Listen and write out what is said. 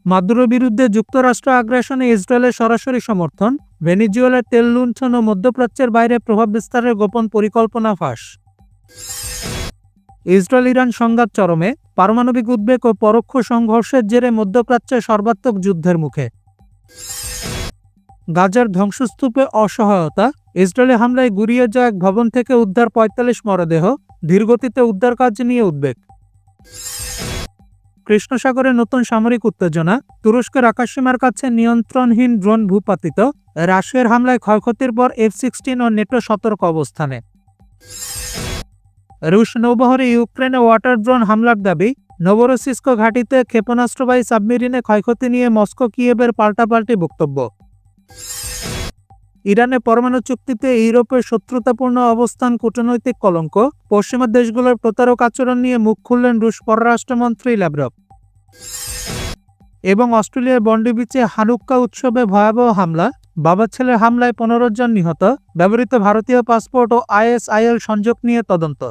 মাদুরোর বিরুদ্ধে যুক্তরাষ্ট্র আগ্রাসনে ইসরায়েলের সরাসরি সমর্থন, ভেনেজুয়েলার তেল লুণ্ঠন ও মধ্যপ্রাচ্যের বাইরে প্রভাব বিস্তারের গোপন পরিকল্পনা ফাঁস। ইসরায়েল ইরান সংঘাত চরমে, পারমাণবিক উদ্বেগ ও পরোক্ষ সংঘর্ষের জেরে মধ্যপ্রাচ্যে সর্বাত্মক যুদ্ধের মুখে। গাজার ধ্বংসস্তূপে অসহায়তা, ইসরায়েলি হামলায় গুড়িয়ে যাওয়া এক ভবন থেকে উদ্ধার ৪৫ মরদেহ, ধীরগতিতে উদ্ধার কাজ নিয়ে উদ্বেগ। কৃষ্ণ সাগরে নতুন সামরিক উত্তেজনা, তুরস্কের আকাশসীমার কাছে নিয়ন্ত্রণহীন ড্রোন ভূপাতিত, রাশিয়ার হামলায় ক্ষয়ক্ষতির পর F-16 ও নেটো সতর্ক অবস্থানে। রুশ নৌবহরে ইউক্রেনে ওয়াটার ড্রোন হামলার দাবি, নভরোসিস্ক ঘাঁটিতে ক্ষেপণাস্ত্রবাহী সাবমেরিনে ক্ষয়ক্ষতি নিয়ে মস্কো কিয়েভের পাল্টাপাল্টি বক্তব্য। ইরানের পরমাণু চুক্তিতে ইউরোপের শত্রুতাপূর্ণ অবস্থান কূটনৈতিক কলঙ্ক, পশ্চিমা দেশগুলোর প্রতারক আচরণ নিয়ে মুখ খুললেন রুশ পররাষ্ট্রমন্ত্রী ল্যাভরভ। এবং অস্ট্রেলিয়ার বন্ডি বিচে হানুক্কা উৎসবে ভয়াবহ হামলা, বাবা ছেলের হামলায় ১৫ জন নিহত, ব্যবহৃত ভারতীয় পাসপোর্ট ও ISIL সংযোগ নিয়ে তদন্ত।